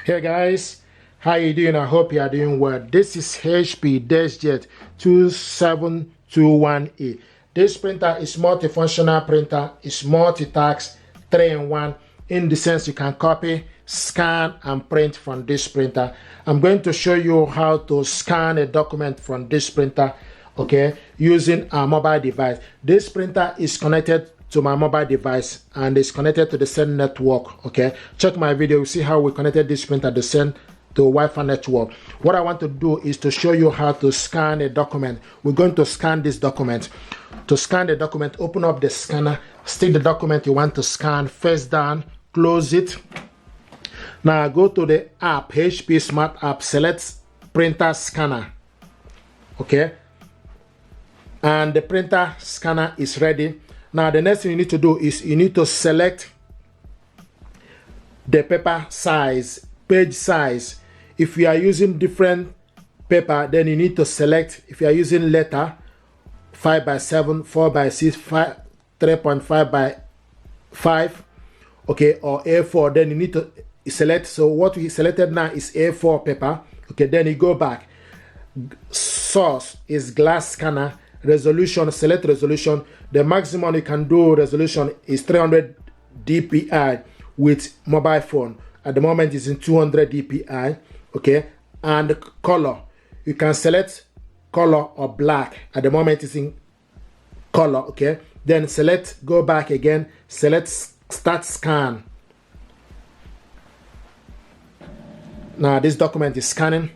Hey guys, how you doing? I hope you are doing well. This is HP Deskjet 2721A. This printer is multifunctional printer. It's multi-task, 3-in-1, in the sense you can copy, scan and print from this printer. I'm going to show you how to scan a document from this printer, okay, using a mobile device. This printer is connected to my mobile device and is connected to the same network. Okay, check my video, you see how we connected this printer to send to Wi-Fi network. What I want to do is to show you how to scan a document. We're going to scan this document. To scan the document, open up the scanner, stick the document you want to scan face down, close it. Now go to the app, HP Smart App, select printer scanner. Okay, and the printer scanner is ready. Now the next thing you need to do is you need to select the paper size, page size. If you are using different paper, then you need to select, if you are using letter, 5x7, 4x6, 3.5 by 5, okay, or A4, then you need to select. So what we selected now is A4 paper. Okay, then you go back. Source is glass scanner. Resolution, select resolution. The maximum you can do resolution is 300 dpi with mobile phone. At the moment it's in 200 dpi. Okay, and color, you can select color or black. At the moment it's in color. Okay, then select, go back again, select start scan. Now this document is scanning.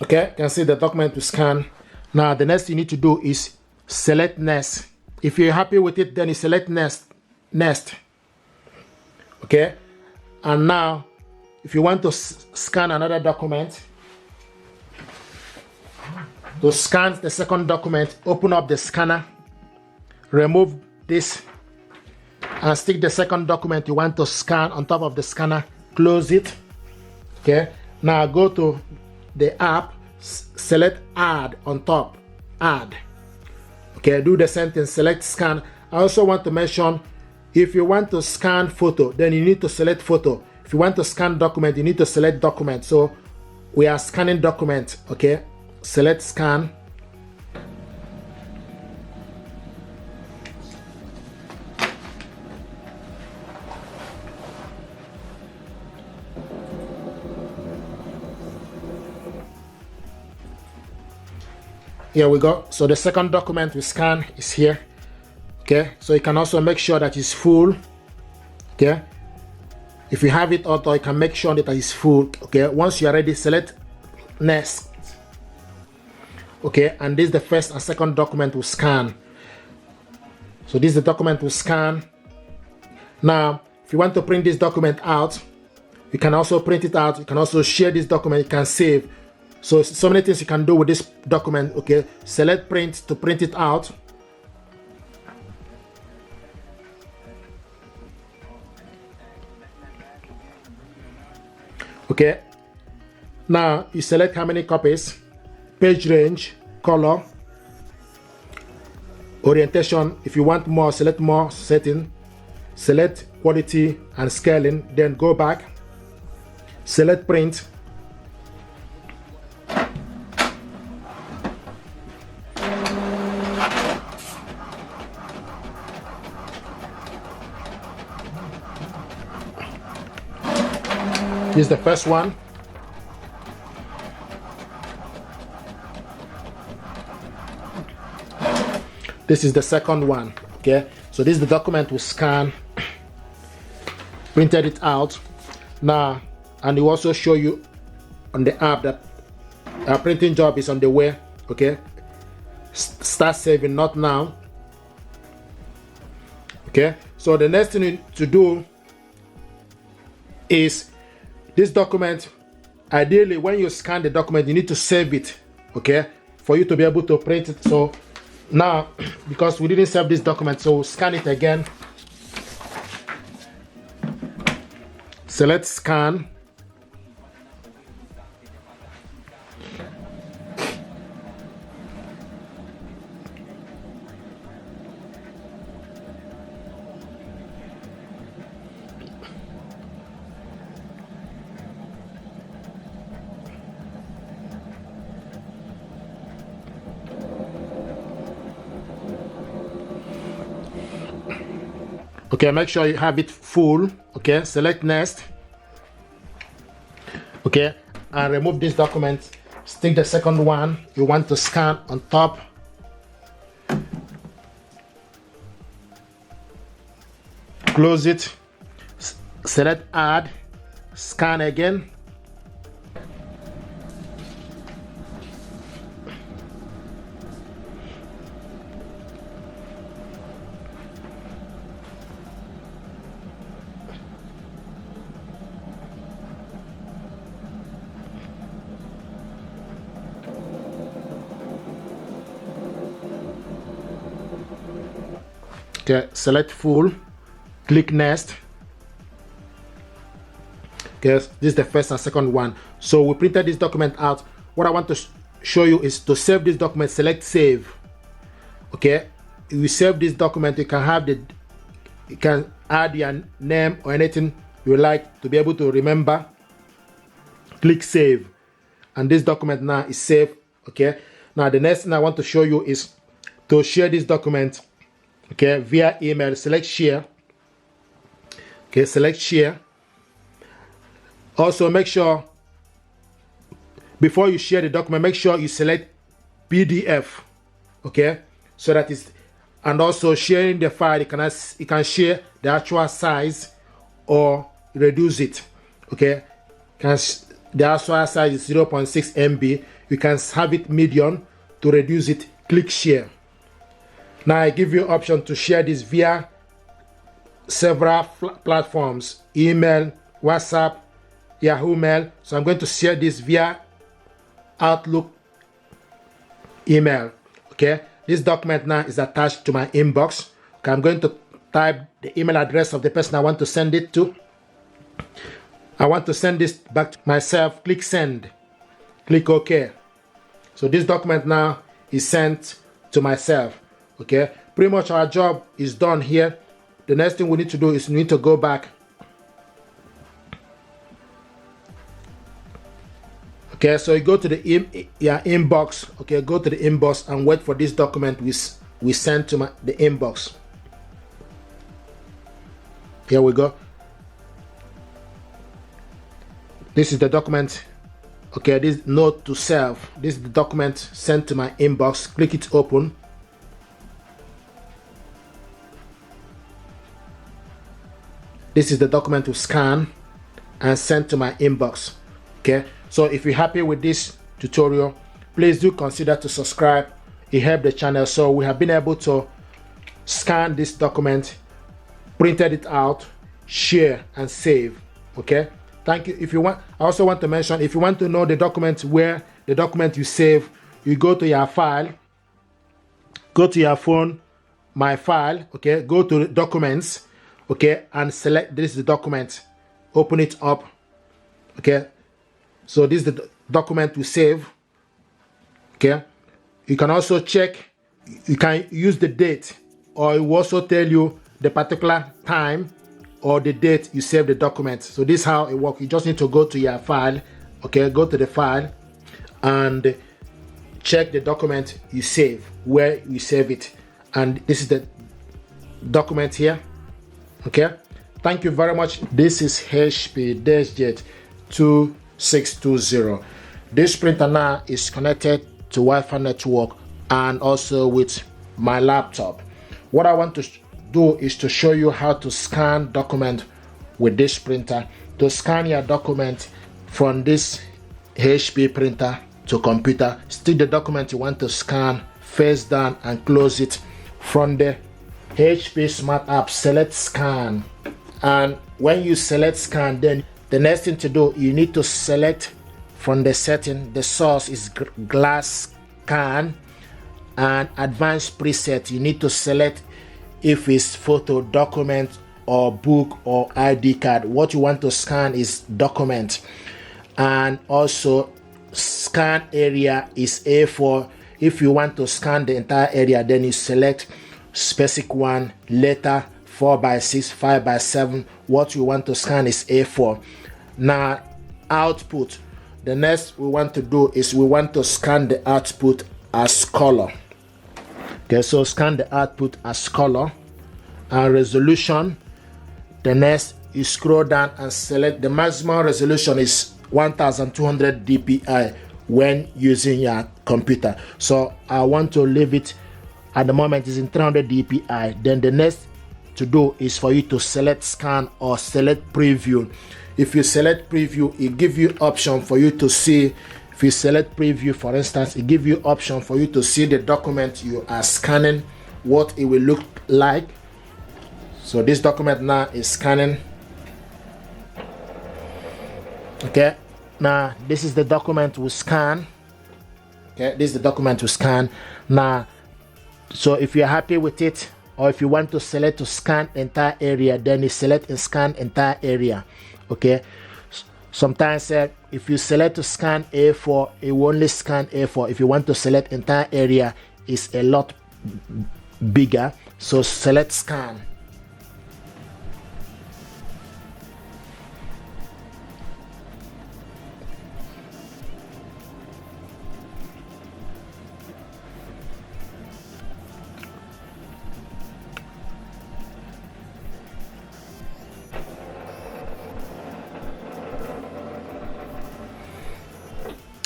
Okay, you can see the document to scan. Now the next you need to do is select next. If you're happy with it, then you select next. Okay, and now if you want to scan another document, to scan the second document, open up the scanner, remove this and stick the second document you want to scan on top of the scanner, close it. Okay, now go to the app, select add on top, add. Okay, do the same thing, select scan. I also want to mention, if you want to scan photo, then you need to select photo. If you want to scan document, you need to select document. So we are scanning document. Okay, select scan. Here we go. So the second document we scan is here. Okay, so you can also make sure that it's full. Okay, if you have it auto, you can make sure that it's full. Okay, once you are ready, select next. Okay, and this is the first and second document we scan. So this is the document we scan. Now if you want to print this document out, you can also print it out. You can also share this document, you can save. So many things you can do with this document. Okay, select print to print it out. Okay, now you select how many copies, page range, color, orientation. If you want more, select more setting, select quality and scaling, then go back, select print. This is the first one. This is the second one. Okay, so this is the document we scan, printed it out. Now, and it will also show you on the app that our printing job is on the way. Okay, start saving, not now. Okay, so the next thing to do is this document. Ideally, when you scan the document, you need to save it, okay, for you to be able to print it. So now, because we didn't save this document, so we'll scan it again. select scan. Okay, make sure you have it full. Okay, select next. Okay, and remove this document. Stick the second one you want to scan on top. Close it. Select add. Scan again. Okay, select full, click next. Okay, this is the first and second one. So we printed this document out. What I want to show you is to save this document, select save. Okay, if you save this document, you can add your name or anything you like to be able to remember. Click save, and this document now is saved. Okay, now the next thing I want to show you is to share this document. Okay, via email. Select share. Okay, select share. Also make sure before you share the document, make sure you select PDF. Okay, so that is, and also sharing the file, you can share the actual size or reduce it. Okay, the actual size is 0.6 MB. You can have it medium. To reduce it, click share. Now I give you option to share this via several platforms: email, WhatsApp, Yahoo Mail. So I'm going to share this via Outlook email. Okay, this document now is attached to my inbox. Okay, I'm going to type the email address of the person I want to send it to. I want to send this back to myself. Click send. Click OK. So this document now is sent to myself. Okay, pretty much our job is done here. The next thing we need to do is we need to go back. Okay, so you go to the inbox. Okay, go to the inbox and wait for this document we sent to the inbox. Here we go. This is the document. Okay, this note to self. This is the document sent to my inbox. Click it open. This is the document to scan and send to my inbox. Okay, so if you're happy with this tutorial, please do consider to subscribe. It helps the channel. So we have been able to scan this document, printed it out, share and save. Okay, thank you. If you want, I also want to mention, if you want to know the document where the document you save, you go to your file, go to your phone, my file. Okay, go to documents. Okay, and select this is the document. Open it up. Okay, so this is the document we save. Okay, you can also check, you can use the date, or it will also tell you the particular time or the date you save the document. So this is how it works. You just need to go to your file. Okay, go to the file and check the document you save, where you save it, and this is the document here. Okay, thank you very much. This is HP Deskjet 2620. This printer now is connected to Wi-Fi network and also with my laptop. What I want to do is to show you how to scan document with this printer. To scan your document from this HP printer to computer, stick the document you want to scan face down and close it. From the HP Smart App, select scan, and when you select scan, then the next thing to do, you need to select from the setting. The source is glass scan, and advanced preset, you need to select if it's photo, document or book or ID card. What you want to scan is document. And also scan area is A4. If you want to scan the entire area, then you select specific one, letter 4x6, 5x7. What you want to scan is A4. Now output, the next we want to do is we want to scan the output as color. Okay, so scan the output as color. And resolution, the next you scroll down and select the maximum resolution is 1200 dpi when using your computer. So I want to leave it at the moment is in 300 dpi. Then the next to do is for you to select scan or select preview. If you select preview, it gives you option for you to see. If you select preview, for instance, it gives you option for you to see the document you are scanning, what it will look like. So this document now is scanning. Okay, now this is the document we scan. Okay, this is the document we scan. Now, so if you're happy with it, or if you want to select to scan entire area, then you select and scan entire area. Okay, sometimes if you select to scan A4, it will only scan A4. If you want to select entire area, it's a lot bigger, so select scan.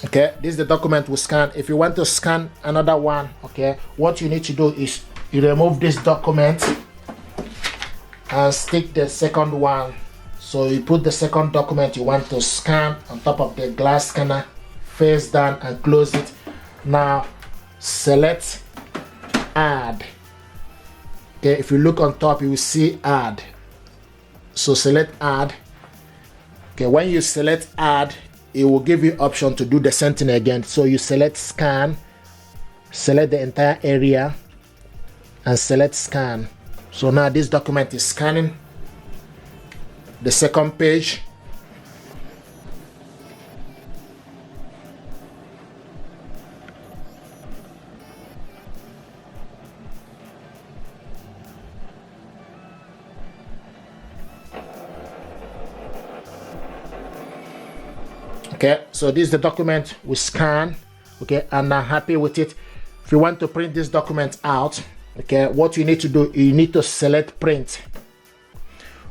Okay, this is the document we scan. If you want to scan another one, okay, what you need to do is you remove this document and stick the second one. So you put the second document you want to scan on top of the glass scanner, face down and close it. Now select add. Okay, if you look on top, you will see add. So select add. Okay, when you select add, it will give you option to do the same thing again. So you select scan, select the entire area and select scan. So now this document is scanning the second page. Okay, so this is the document we scan. Okay, and I'm happy with it. If you want to print this document out, okay, what you need to do, you need to select print.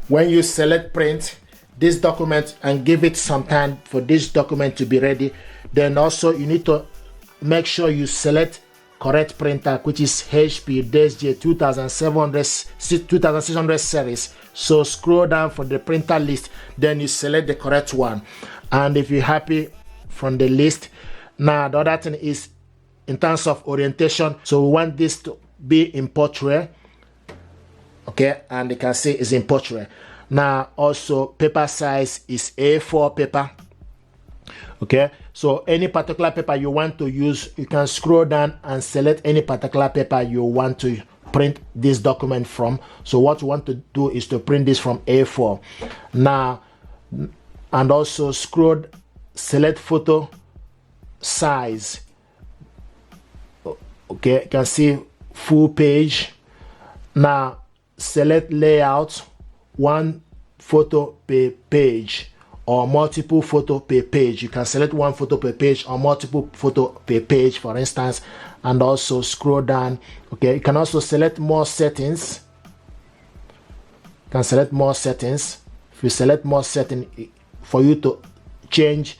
When you select print this document and give it some time for this document to be ready, then also you need to make sure you select correct printer, which is HP Deskjet 2600 series. So scroll down for the printer list, then you select the correct one. And if you're happy from the list, now the other thing is in terms of orientation. So we want this to be in portrait. Okay, and you can see it's in portrait. Now also paper size is A4 paper. Okay, so any particular paper you want to use, you can scroll down and select any particular paper you want to print this document from. So what you want to do is to print this from A4. Now, and also scroll, select photo size. Okay, you can see full page. Now select layout, one photo per page or multiple photo per page. You can select one photo per page or multiple photo per page, for instance. And also scroll down. Okay, you can also select more settings. You can select more settings. If you select more settings, for you to change,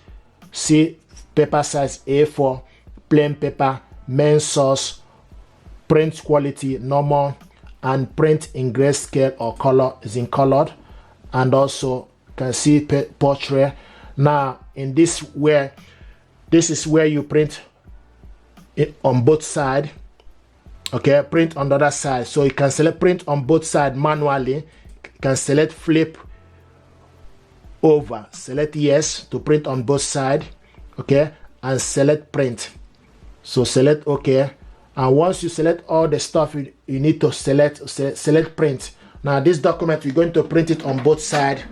see paper size A4, plain paper, main source, print quality normal, and print in grayscale or color is in colored. And also can see portrait. Now in this is where you print it on both sides. Okay, print on the other side. So you can select print on both sides manually. You can select flip over, select yes to print on both sides. Okay, and select print. So select OK, and once you select all the stuff you need to select print. Now this document, we're going to print it on both sides.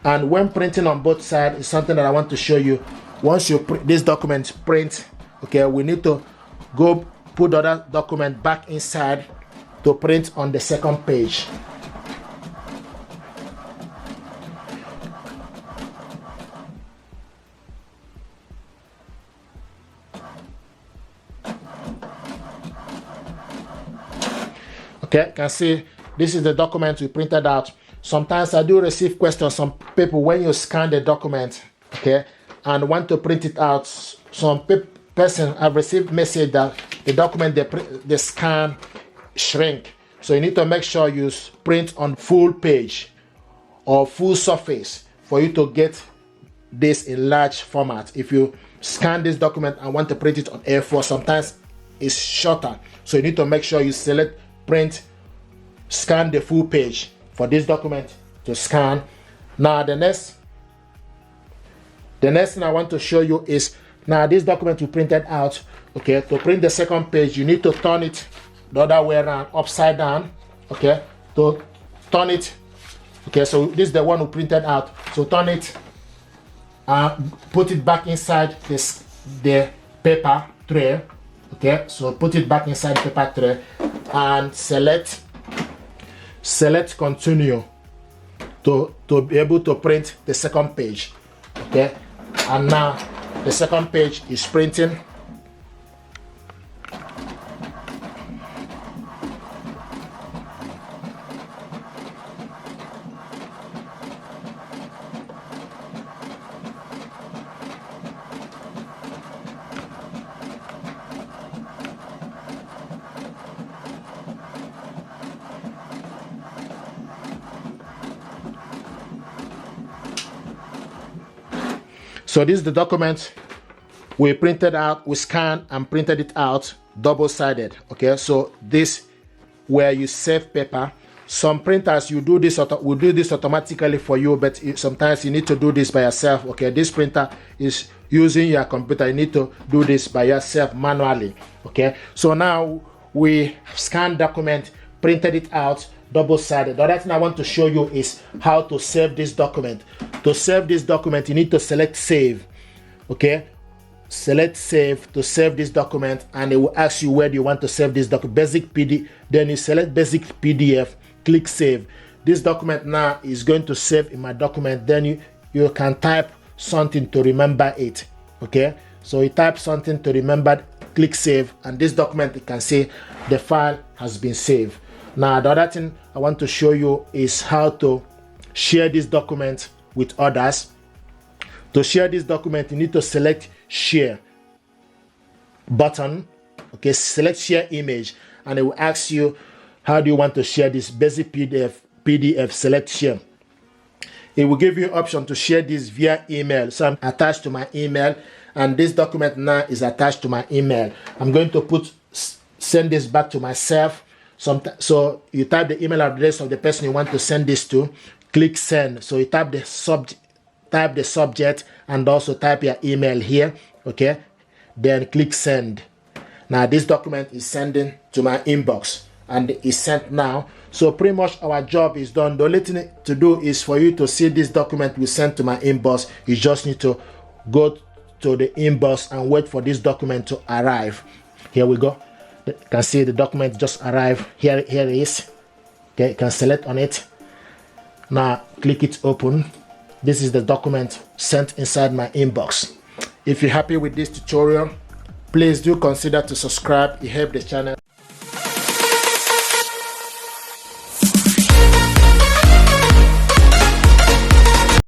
And when printing on both sides is something that I want to show you. Once you print this document print, okay, we need to go put the other document back inside to print on the second page. Okay, you can see this is the document we printed out. Sometimes I do receive questions from people when you scan the document, okay, and want to print it out. Some person have received message that the document they scan shrink. So you need to make sure you print on full page or full surface for you to get this in large format. If you scan this document and want to print it on A4, sometimes it's shorter. So you need to make sure you select print, scan the full page for this document to scan. Now the next thing I want to show you is, now this document we printed out, okay, to print the second page you need to turn it the other way around, upside down, okay, to turn it, okay, so this is the one we printed out, so turn it and put it back inside the paper tray, okay, so put it back inside the paper tray and select continue to be able to print the second page, okay, and now the second page is printing. So this is the document we printed out, we scanned and printed it out double-sided, okay, so this where you save paper. Some printers will do this automatically for you, but sometimes you need to do this by yourself, okay. This printer is using your computer, you need to do this by yourself manually, okay. So now we scanned document, printed it out double-sided. The other thing I want to show you is how to save this document. To save this document, you need to select save, okay, select save to save this document, and it will ask you where do you want to save this document. Basic PDF, then you select basic PDF, click save. This document now is going to save in my document. Then you can type something to remember it, okay, so you type something to remember, click save, and this document, you can see the file has been saved. Now the other thing I want to show you is how to share this document with others. To share this document, you need to select share button, okay, select share image, and it will ask you how do you want to share this. Basic PDF, select share. It will give you an option to share this via email. So I'm attached to my email, and this document now is attached to my email. I'm going to send this back to myself. So you type the email address of the person you want to send this to, click send. So you type the subject and also type your email here, okay, then click send. Now this document is sending to my inbox and it's sent now. So pretty much our job is done. The only thing to do is for you to see this document we sent to my inbox. You just need to go to the inbox and wait for this document to arrive. Here we go. You can see the document just arrived. Here it is. Okay, you can select on it. Now click it open. This is the document sent inside my inbox. If you're happy with this tutorial, please do consider to subscribe. It helps the channel.